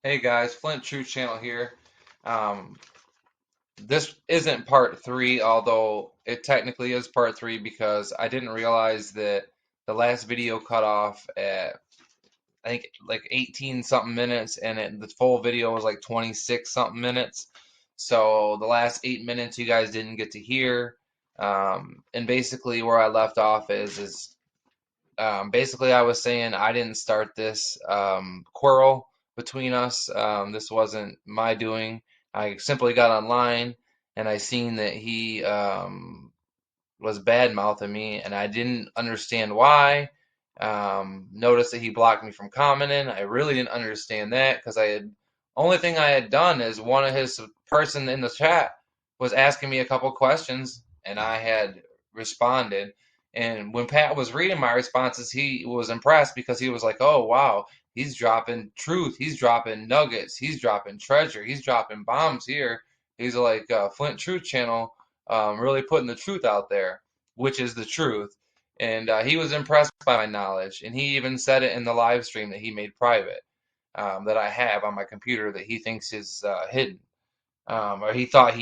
Hey guys, Flint Truth Channel here. Um, this isn't part three, although it technically is part three because I didn't realize that the last video cut off at I think like 18 something minutes, and the full video was like 26 something minutes. So the last 8 minutes you guys didn't get to hear. And basically where I left off is basically, I was saying I didn't start this quarrel between us. This wasn't my doing. I simply got online and I seen that he was bad mouthing me, and I didn't understand why. Noticed that he blocked me from commenting. I really didn't understand that because I had only thing I had done is one of his person in the chat was asking me a couple questions, and I had responded. And when Pat was reading my responses, he was impressed because he was like, "Oh wow, he's dropping truth, he's dropping nuggets, he's dropping treasure, he's dropping bombs here." He's like, "Flint Truth Channel." Really putting the truth out there, which is the truth. And he was impressed by my knowledge, and he even said it in the live stream that he made private, that I have on my computer that he thinks is hidden, or he thought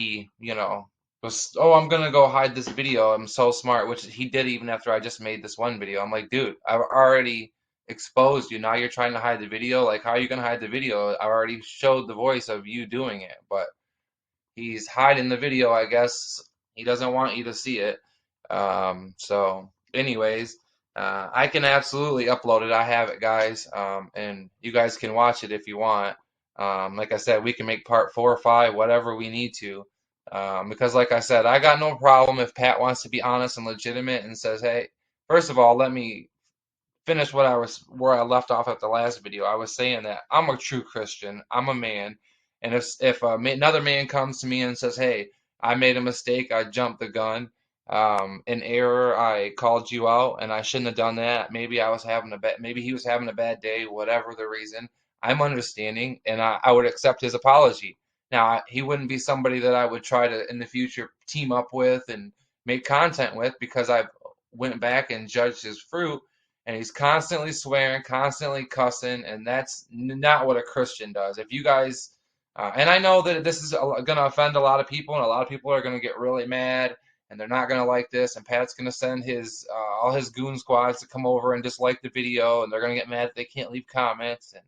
was, oh, I'm gonna go hide this video. I'm so smart, which he did even after I just made this one video. I'm like, dude, I've already exposed you. Now you're trying to hide the video. Like, how are you gonna hide the video? I already showed the voice of you doing it, but he's hiding the video, I guess. He doesn't want you to see it. Anyways, I can absolutely upload it. I have it, guys, and you guys can watch it if you want. Like I said, we can make part 4 or 5, whatever we need to. Because, like I said, I got no problem if Pat wants to be honest and legitimate and says, "Hey, first of all, let me finish where I left off at the last video. I was saying that I'm a true Christian. I'm a man, and if another man comes to me and says, "Hey, I made a mistake. I jumped the gun. In error. I called you out, and I shouldn't have done that. Maybe he was having a bad day. Whatever the reason, I'm understanding, and I would accept his apology. Now, he wouldn't be somebody that I would try to in the future team up with and make content with because I've went back and judged his fruit, and he's constantly swearing, constantly cussing, and that's not what a Christian does. If you guys, and I know that this is going to offend a lot of people, and a lot of people are going to get really mad, and they're not going to like this, and Pat's going to send his all his goon squads to come over and dislike the video, and they're going to get mad that they can't leave comments, and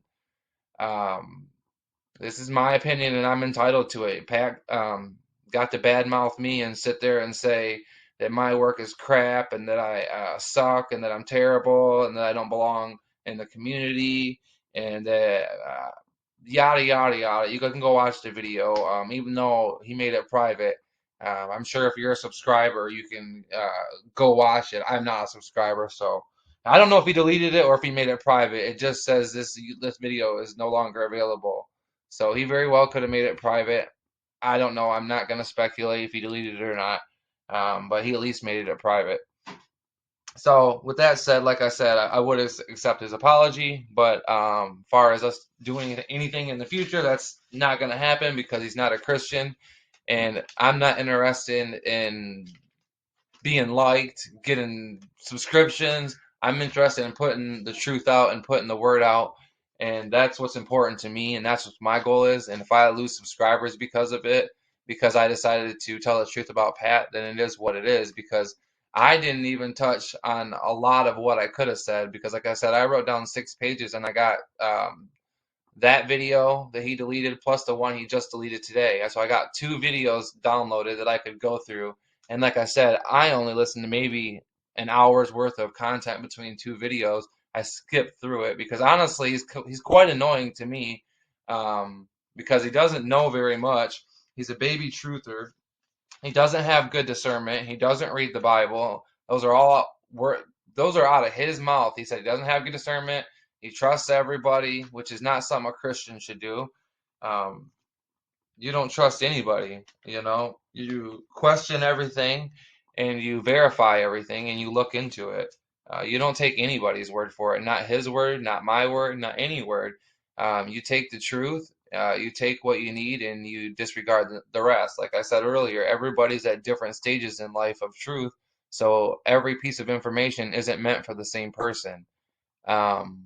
this is my opinion, and I'm entitled to it. Pat got to badmouth me and sit there and say that my work is crap and that I suck and that I'm terrible and that I don't belong in the community and that yada yada yada. You can go watch the video, even though he made it private. I'm sure if you're a subscriber, you can go watch it. I'm not a subscriber, so I don't know if he deleted it or if he made it private. It just says this video is no longer available. So he very well could have made it private. I don't know. I'm not going to speculate if he deleted it or not. But he at least made it a private. So with that said, like I said, I would accept his apology. But far as us doing anything in the future, that's not going to happen because he's not a Christian, and I'm not interested in being liked, getting subscriptions. I'm interested in putting the truth out and putting the word out. And that's what's important to me. And that's what my goal is. And if I lose subscribers because of it, because I decided to tell the truth about Pat, then it is what it is. Because I didn't even touch on a lot of what I could have said. Because, like I said, I wrote down 6 pages and I got that video that he deleted plus the one he just deleted today. So I got 2 videos downloaded that I could go through. And like I said, I only listened to maybe an hour's worth of content between 2 videos. I skipped through it because honestly, he's quite annoying to me, because he doesn't know very much. He's a baby truther. He doesn't have good discernment. He doesn't read the Bible. Those are out of his mouth. He said he doesn't have good discernment. He trusts everybody, which is not something a Christian should do. Um, you don't trust anybody, you know. You question everything and you verify everything and you look into it. You don't take anybody's word for it, not his word, not my word, not any word. You take the truth, you take what you need, and you disregard the rest. Like I said earlier, everybody's at different stages in life of truth, so every piece of information isn't meant for the same person. Um,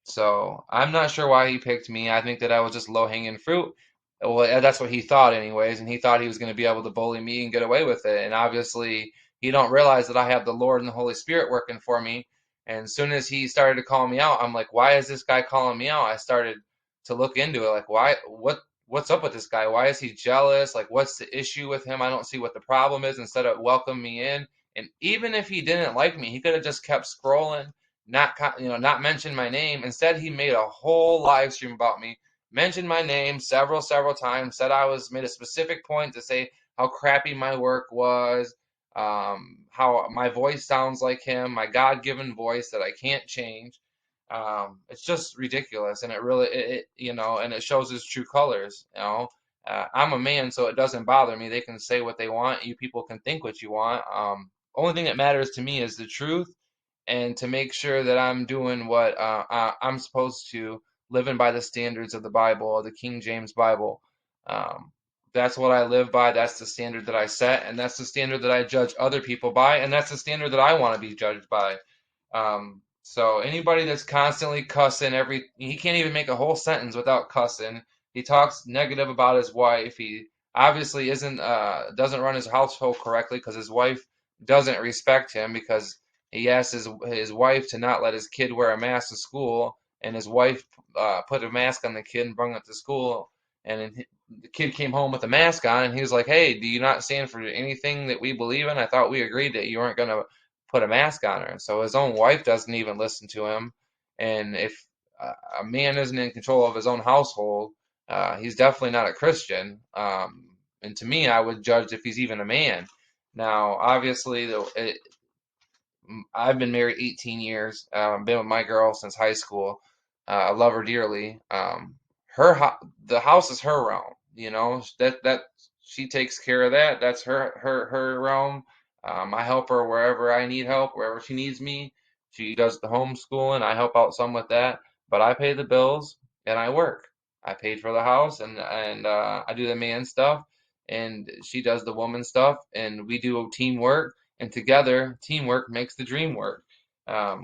So I'm not sure why he picked me. I think that I was just low-hanging fruit. Well, that's what he thought anyways, and he thought he was going to be able to bully me and get away with it. And obviously, he don't realize that I have the Lord and the Holy Spirit working for me. And as soon as he started to call me out, I'm like, why is this guy calling me out? I started to look into it, like, what's up with this guy? Why is he jealous? Like, what's the issue with him? I don't see what the problem is. Instead of welcoming me in, and even if he didn't like me, he could have just kept scrolling, not mention my name. Instead, he made a whole live stream about me, mentioned my name several times, said I was made a specific point to say how crappy my work was, how my voice sounds like him, my God-given voice that I can't change. It's just ridiculous, and it really, and it shows his true colors. I'm a man, so it doesn't bother me. They can say what they want. You people can think what you want. Only thing that matters to me is the truth, and to make sure that I'm doing what I'm supposed to, living by the standards of the Bible, the King James Bible. Um, that's what I live by. That's the standard that I set, and that's the standard that I judge other people by, and that's the standard that I want to be judged by. So anybody that's constantly cussing he can't even make a whole sentence without cussing. He talks negative about his wife. He obviously doesn't run his household correctly because his wife doesn't respect him, because he asked his wife to not let his kid wear a mask to school, and his wife put a mask on the kid and brought it to school, and then the kid came home with a mask on, and he was like, "Hey, do you not stand for anything that we believe in? I thought we agreed that you weren't gonna put a mask on her." So his own wife doesn't even listen to him. And if a man isn't in control of his own household, he's definitely not a Christian. And to me, I would judge if he's even a man. Now, obviously, I've been married 18 years. Been with my girl since high school. I love her dearly. The house is her realm. That she takes care of that. That's her realm. I help her wherever I need help, wherever she needs me. She does the homeschooling. I help out some with that, but I pay the bills and I work. I paid for the house, and I do the man stuff, and she does the woman stuff, and we do teamwork, and together, teamwork makes the dream work.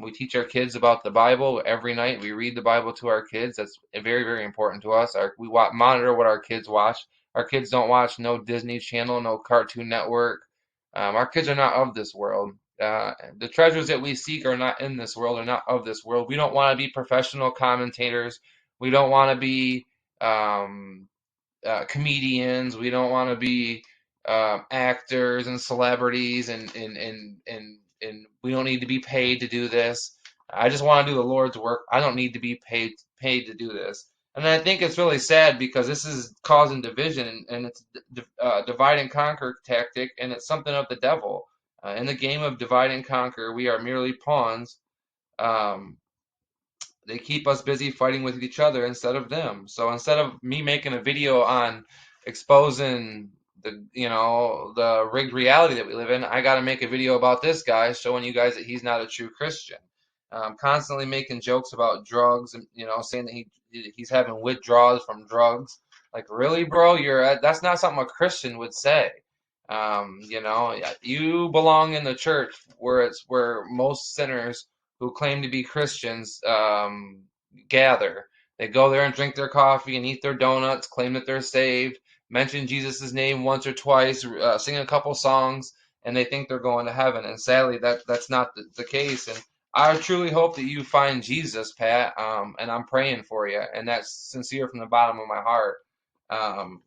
We teach our kids about the Bible every night. We read the Bible to our kids. That's very important to us. Monitor what our kids watch. Our kids don't watch no Disney Channel, no Cartoon Network. Our kids are not of this world. The treasures that we seek are not in this world, are not of this world. We don't want to be professional commentators. We don't want to be um, comedians. We don't want to be actors and celebrities, and we don't need to be paid to do this. I just want to do the Lord's work. I don't need to be paid to do this. And I think it's really sad because this is causing division, and it's divide and conquer tactic, and it's something of the devil. In the game of divide and conquer, we are merely pawns. Um, they keep us busy fighting with each other instead of them. So instead of me making a video on exposing the rigged reality that we live in, I got to make a video about this guy, showing you guys that he's not a true Christian. Constantly making jokes about drugs, and saying that he's having withdrawals from drugs. Like, really, bro? That's not something a Christian would say. You belong in the church where most sinners who claim to be Christians gather. They go there and drink their coffee and eat their donuts, claim that they're saved, mention Jesus' name once or twice, sing a couple songs, and they think they're going to heaven. And sadly, that's not the case. And I truly hope that you find Jesus, Pat, and I'm praying for you. And that's sincere from the bottom of my heart. Um,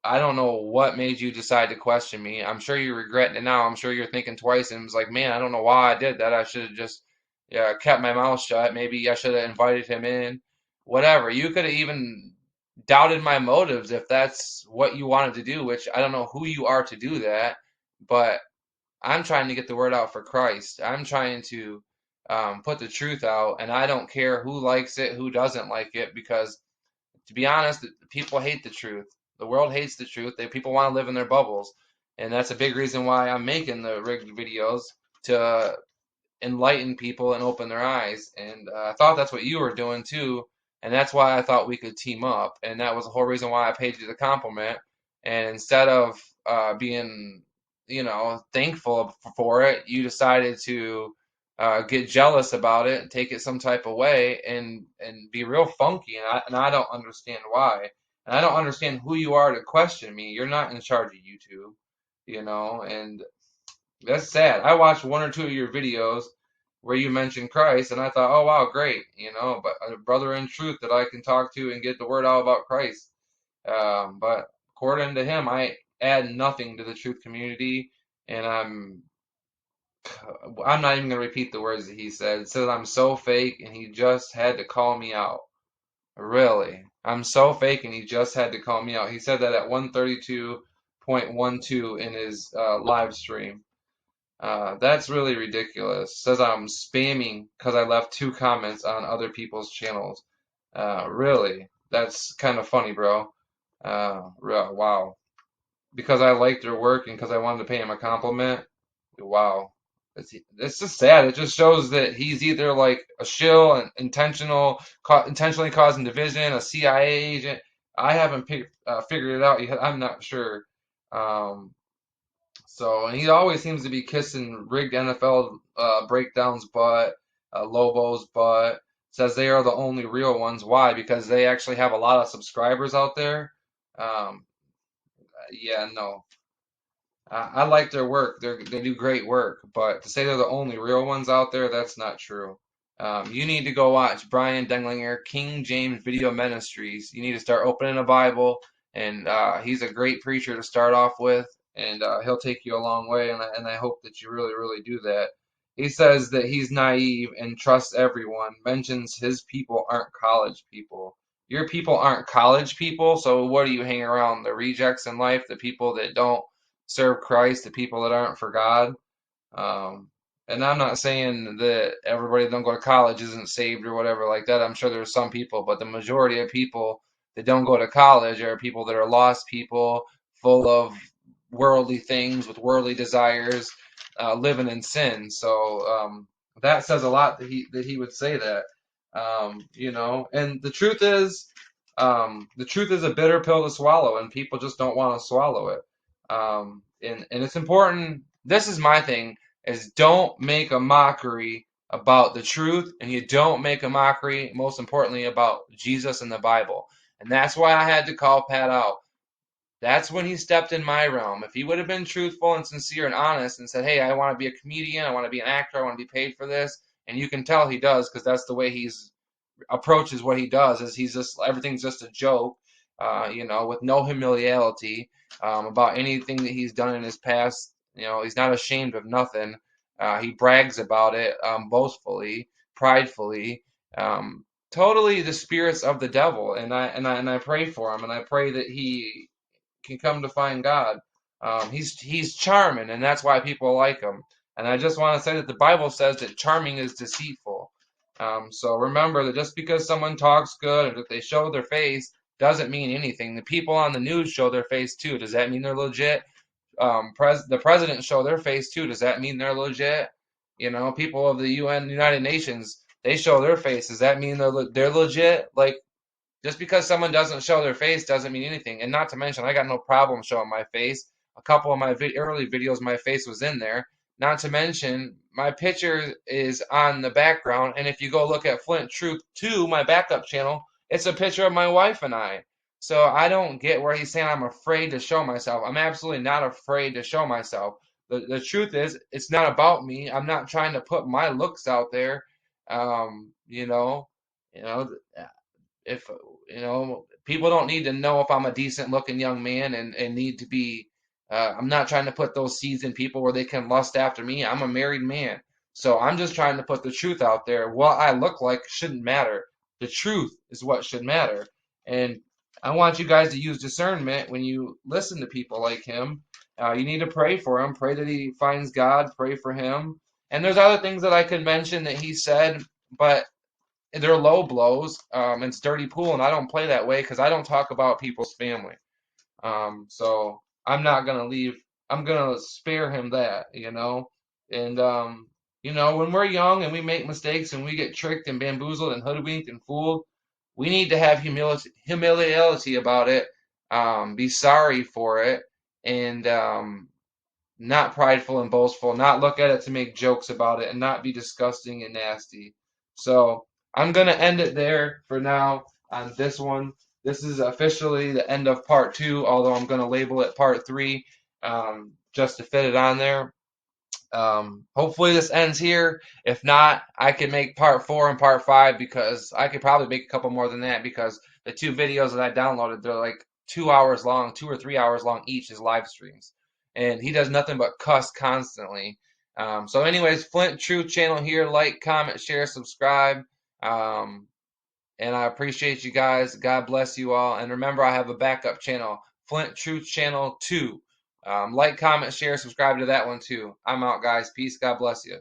I don't know what made you decide to question me. I'm sure you're regretting it now. I'm sure you're thinking twice and was like, man, I don't know why I did that. I should have just, yeah, kept my mouth shut. Maybe I should have invited him in. Whatever. You could have even doubted my motives if that's what you wanted to do, which I don't know who you are to do that, but I'm trying to get the word out for Christ. I'm trying to put the truth out, and I don't care who likes it, who doesn't like it, because to be honest, people hate the truth. The world hates the truth. People want to live in their bubbles, and that's a big reason why I'm making the rigged videos, to enlighten people and open their eyes. And I thought that's what you were doing too, and that's why I thought we could team up. And that was the whole reason why I paid you the compliment. And instead of being, thankful for it, you decided to get jealous about it and take it some type of way and be real funky, and I don't understand why. And I don't understand who you are to question me. You're not in charge of YouTube, and that's sad. I watched one or two of your videos where you mentioned Christ, and I thought, oh wow, great, but a brother in truth that I can talk to and get the word out about Christ. But according to him, I add nothing to the truth community, and I'm not even gonna repeat the words that he said. It says I'm so fake, and he just had to call me out. Really, I'm so fake, and he just had to call me out. He said that at 132.12 in his live stream. That's really ridiculous. Says I'm spamming because I left 2 comments on other people's channels. Really, that's kind of funny, bro. Wow. Because I liked their work and because I wanted to pay him a compliment. Wow. It's just sad. It just shows that he's either like a shill and intentionally causing division, a CIA agent. I haven't figured it out yet. I'm not sure. Um, and he always seems to be kissing rigged NFL breakdowns butt, Lobo's butt. Says they are the only real ones. Why? Because they actually have a lot of subscribers out there. Um, yeah, no. I like their work. They do great work, but to say they're the only real ones out there, that's not true. You need to go watch Brian Denglinger, King James Video Ministries. You need to start opening a Bible, and he's a great preacher to start off with, and he'll take you a long way. And I hope that you really, really do that. He says that he's naive and trusts everyone. Mentions his people aren't college people. Your people aren't college people, so what do you hang around? The rejects in life, the people that don't serve Christ, the people that aren't for God. Um, and I'm not saying that everybody that don't go to college isn't saved or whatever like that. I'm sure there's some people, but the majority of people that don't go to college are people that are lost people, full of worldly things with worldly desires, living in sin. So that says a lot that he would say that. And the truth is a bitter pill to swallow, and people just don't want to swallow it. And it's important. This is my thing: is don't make a mockery about the truth, and you don't make a mockery, most importantly, about Jesus and the Bible. And that's why I had to call Pat out. That's when he stepped in my realm. If he would have been truthful and sincere and honest and said, "Hey, I want to be a comedian, I want to be an actor, I want to be paid for this," and you can tell he does because that's the way he's approaches what he does is he's just everything's just a joke, with no humility about anything that he's done in his past. He's not ashamed of nothing. He brags about it boastfully, pridefully, totally the spirits of the devil. And I pray for him, and I pray that he can come to find God. He's charming, and that's why people like him. And I just want to say that the Bible says that charming is deceitful. So remember that just because someone talks good or that they show their face doesn't mean anything. The people on the news show their face too. Does that mean they're legit? The president show their face too. Does that mean they're legit? People of the UN, United Nations, they show their face. Does that mean they're legit? Like, just because someone doesn't show their face doesn't mean anything. And not to mention, I got no problem showing my face. A couple of my early videos, my face was in there. Not to mention, my picture is on the background. And if you go look at Flint Truth 2, my backup channel, it's a picture of my wife and I. So I don't get where he's saying I'm afraid to show myself. I'm absolutely not afraid to show myself. The truth is, it's not about me. I'm not trying to put my looks out there. Um, you know, you know, if people don't need to know if I'm a decent looking young man and need to be I'm not trying to put those seeds in people where they can lust after me. I'm a married man, so I'm just trying to put the truth out there. What I look like shouldn't matter. The truth is what should matter. And I want you guys to use discernment when you listen to people like him. You need to pray for him, pray that he finds God, pray for him. And there's other things that I could mention that he said, but they're low blows. It's dirty pool, and I don't play that way because I don't talk about people's family. So I'm not gonna leave. I'm gonna spare him that, And when we're young and we make mistakes and we get tricked and bamboozled and hoodwinked and fooled, we need to have humility about it. Be sorry for it, and not prideful and boastful, not look at it to make jokes about it, and not be disgusting and nasty. So I'm going to end it there for now on this one. This is officially the end of part two, although I'm going to label it part three just to fit it on there. Hopefully this ends here. If not, I can make part four and part five because I could probably make a couple more than that because the two videos that I downloaded, they're like 2 hours long, 2 or 3 hours long each is live streams. And he does nothing but cuss constantly. So anyways, Flint Truth channel here. Like, comment, share, subscribe. Um, and I appreciate you guys. God bless you all. And remember, I have a backup channel, Flint Truth Channel 2. Like, comment, share, subscribe to that one too. I'm out, guys. Peace. God bless you.